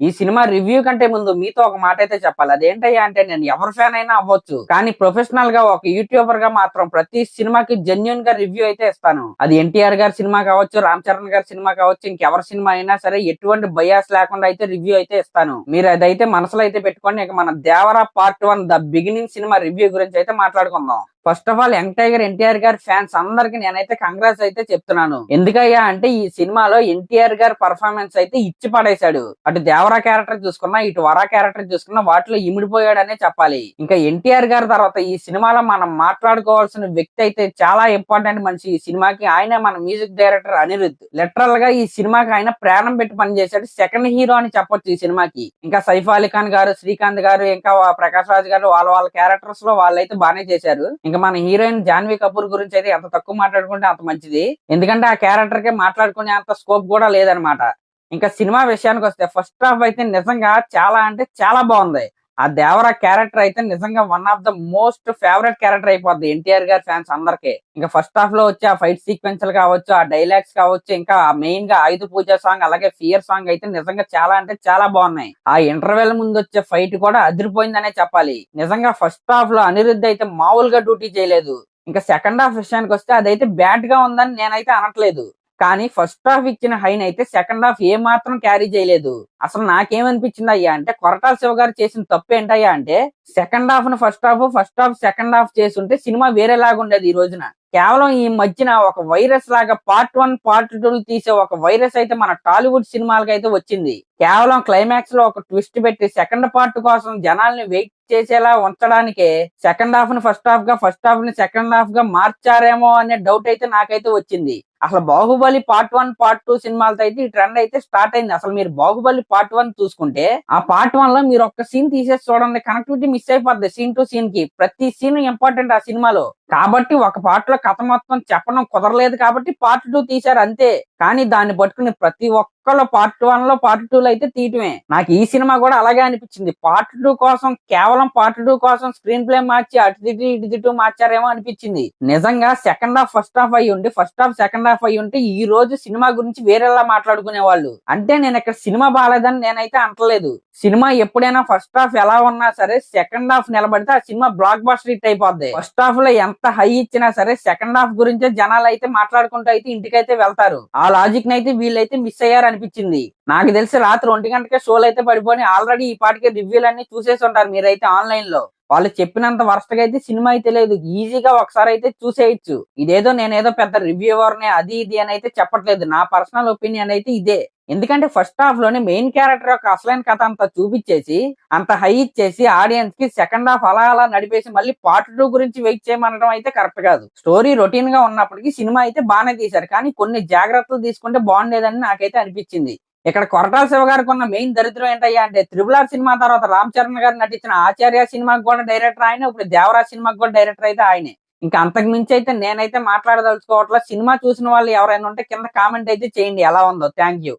ఈ cinema review కంటే ముందు మీతో ఒక మాట అయితే చెప్పాలి. అదేంటయ్యా అంటే, నేను ఎవరి ఫ్యాన్ అయినా అవ్వచ్చు, కానీ ప్రొఫెషనల్ గా ఒక యూట్యూబర్ గా మాత్రం ప్రతి సినిమాకి జెన్యున్ గా రివ్యూ అయితే ఇస్తాను. అది ఎన్టీఆర్ గారి సినిమా కావచ్చు, రామ్ చరణ్ గారి సినిమా కావచ్చు, ఇంకెవరి సినిమా అయినా సరే ఎటువంటి బయాస్ లేకుండా అయితే రివ్యూ అయితే ఇస్తాను. మీరు అదైతే మనసులో అయితే పెట్టుకోండి. ఇక మన Devara part 1 the beginning cinema review గురించి అయితే మాట్లాడుకుందాం. First of all young tiger NTR గారి ఫ్యాన్స్ అందరికి నేనైతే కంగ్రాట్స్ అయితే చెప్తున్నాను. ఎందుకయ్యా అంటే, ఈ సినిమాలో ఎన్టీఆర్ గారి పర్ఫార్మెన్స్ అయితే ఇచ్చి పడేశాడు. అటు దేవరా క్యారెక్టర్ చూసుకున్నా, ఇటు వరా క్యారెక్టర్ చూసుకున్నా వాటిలో ఇమిడిపోయాడనే చెప్పాలి. ఇంకా ఎన్టీఆర్ గారి తర్వాత ఈ సినిమాలో మనం మాట్లాడుకోవాల్సిన వ్యక్తి అయితే చాలా ఇంపార్టెంట్ మనిషి ఈ సినిమాకి. ఆయన మన మ్యూజిక్ డైరెక్టర్ అనిరుద్. లిటరల్ గా ఈ సినిమాకి ఆయన ప్రాణం పెట్టి పనిచేశాడు. సెకండ్ హీరో అని చెప్పొచ్చు ఈ సినిమాకి. ఇంకా సైఫ్ అలీ ఖాన్ గారు, శ్రీకాంత్ గారు, ఇంకా ప్రకాష్ రాజ్ గారు వాళ్ళ క్యారెక్టర్స్ లో వాళ్ళైతే బాగానే చేశారు. ఇంకా మన హీరోయిన్ జాన్వీ కపూర్ గురించి అయితే ఎంత తక్కువ మాట్లాడుకుంటే అంత మంచిది. ఎందుకంటే ఆ క్యారెక్టర్ కే మాట్లాడుకునే అంత స్కోప్ కూడా లేదనమాట. ఇంకా సినిమా విషయానికి వస్తే ఫస్ట్ హాఫ్ అయితే నిజంగా చాలా అంటే చాలా బాగుంది. ఆ దేవరా క్యారెక్టర్ అయితే నిజంగా one of the most favourite character అయిపోద్ది ఎన్టీఆర్ గారి ఫ్యాన్స్ అందరికి. ఇంకా ఫస్ట్ హాఫ్ లో వచ్చి ఆ ఫైట్ సీక్వెన్స్లు కావచ్చు, ఆ డైలాగ్స్ కావచ్చు, ఇంకా మెయిన్ గా ఆయుధ పూజ సాంగ్, అలాగే ఫియర్ సాంగ్ అయితే నిజంగా చాలా అంటే చాలా బాగున్నాయి. ఆ ఇంటర్వెల్ ముందు వచ్చే ఫైట్ కూడా అదిరిపోయిందనే చెప్పాలి. నిజంగా ఫస్ట్ హాఫ్ లో అనిరుద్ధ్ అయితే మామూలుగా డ్యూటీ చేయలేదు. ఇంకా సెకండ్ హాఫ్ విషయానికి వస్తే అదైతే బ్యాడ్ గా ఉందని నేనైతే అనట్లేదు, కానీ ఫస్ట్ హాఫ్ ఇచ్చిన హైన్ అయితే సెకండ్ హాఫ్ ఏ మాత్రం క్యారీ చేయలేదు. అసలు నాకేమనిపించింది అయ్యా అంటే, కొరటాల శివ గారు చేసిన తప్పు ఏంటయ్యా అంటే, సెకండ్ హాఫ్ ను ఫస్ట్ హాఫ్ సెకండ్ హాఫ్ చేస్తుంటే సినిమా వేరేలాగా ఉండేది. ఈ రోజున కేవలం ఈ మధ్యన ఒక వైరస్ లాగా పార్ట్ 1 పార్ట్ 2 తీసే ఒక వైరస్ అయితే మన టాలీవుడ్ సినిమాలకు అయితే వచ్చింది. కేవలం క్లైమాక్స్ లో ఒక ట్విస్ట్ పెట్టి సెకండ్ పార్ట్ కోసం జనాల్ని వెయిట్ చేసేలా ఉంచడానికే సెకండ్ హాఫ్ ని ఫస్ట్ హాఫ్ ని సెకండ్ హాఫ్ గా మార్చారేమో అనే డౌట్ అయితే నాకైతే వచ్చింది. అసలు బాహుబలి పార్ట్ 1 పార్ట్ 2 సినిమాలతో అయితే ఈ ట్రెండ్ అయితే స్టార్ట్ అయింది. అసలు మీరు బాహుబలి పార్ట్ 1 చూసుకుంటే, ఆ పార్ట్ 1 లో మీరు ఒక్క సీన్ తీసేసి చూడండి, కనెక్టివిటీ మిస్ అయిపోద్ది. సీన్ టు సీన్ కి ప్రతి సీన్ ఇంపార్టెంట్ ఆ సినిమాలో. కాబట్టి ఒక పార్ట్ లో కథ మొత్తం చెప్పడం కుదరలేదు కాబట్టి పార్ట్ 2 తీశారు అంతే. కానీ దాన్ని పట్టుకుని ప్రతి ఒక్కళ్ళు పార్ట్ 1 లో పార్ట్ 2 లో అయితే తీయటమే. నాకు ఈ సినిమా కూడా అలాగే అనిపించింది. పార్ట్ 2 కోసం, కేవలం పార్ట్ 2 కోసం స్క్రీన్ ప్లే మార్చి అటు తిట్టి ఇటు తిట్టు మార్చారేమో అనిపించింది. నిజంగా సెకండ్ హాఫ్ ఫస్ట్ హాఫ్ అయ్యి ఉండి, ఫస్ట్ హాఫ్ సెకండ్ హాఫ్ అయ్యి ఉంటే ఈ రోజు సినిమా గురించి వేరేలా మాట్లాడుకునే వాళ్ళు. అంటే నేను ఇక్కడ సినిమా బాగాలేదని నేనైతే అంటలేదు. సినిమా ఎప్పుడైనా ఫస్ట్ హాఫ్ ఎలా ఉన్నా సరే సెకండ్ హాఫ్ నిలబడితే ఆ సినిమా బ్లాక్ బస్టర్ హిట్ అయిపోద్ది. ఫస్ట్ హాఫ్ లో ఎంత హై ఇచ్చినా సరే సెకండ్ హాఫ్ గురించే జనాలు అయితే మాట్లాడుకుంటూ అయితే ఇంటికైతే వెళ్తారు. ఆ లాజిక్ నైతే వీళ్ళైతే మిస్ అయ్యారు అనిపించింది. నాకు తెలిసి రాత్రి 1 గంటకే షోలు అయితే పడిపోయి ఆల్రెడీ ఈ పాటికే రివ్యూలు అన్ని చూసేసి ఉంటారు మీరైతే ఆన్లైన్ లో. వాళ్ళు చెప్పినంత వరస్ట్ గా అయితే సినిమా అయితే లేదు. ఈజీగా ఒకసారి అయితే చూసేయచ్చు. ఇదేదో నేనేదో పెద్ద రివ్యూవర్ని అది ఇది అని అయితే చెప్పట్లేదు. నా పర్సనల్ ఒపీనియన్ అయితే ఇదే. ఎందుకంటే ఫస్ట్ హాఫ్ లోనే మెయిన్ క్యారెక్టర్ యొక్క అసలైన కథ అంతా చూపించేసి, అంత హై ఇచ్చేసి ఆడియన్స్ కి సెకండ్ హాఫ్ అలా అలా నడిపేసి మళ్ళీ పార్ట్ 2 గురించి వెయిట్ చేయమనడం అయితే కరెక్ట్ కాదు. స్టోరీ రొటీన్ గా ఉన్నప్పటికీ సినిమా అయితే బాగానే తీశారు, కానీ కొన్ని జాగ్రత్తలు తీసుకుంటే బాగుండేదని నాకైతే అనిపించింది. ఇక్కడ కొరటాల శివ గారికి ఉన్న మెయిన్ దరిద్రం ఏంటయ్యా అంటే, త్రిబుల్ సినిమా తర్వాత రామ్ చరణ్ గారు నటించిన ఆచార్య సినిమాకి కూడా డైరెక్టర్ ఆయన, ఇప్పుడు దేవరా సినిమాకి కూడా డైరెక్టర్ అయితే ఆయనే. ఇంకా అంతకు మించి అయితే నేనైతే మాట్లాడదలుచుకోవట్లేదు. సినిమా చూసిన వాళ్ళు ఎవరైనా ఉంటే కింద కామెంట్ అయితే చేయండి ఎలా ఉందో. Thank you.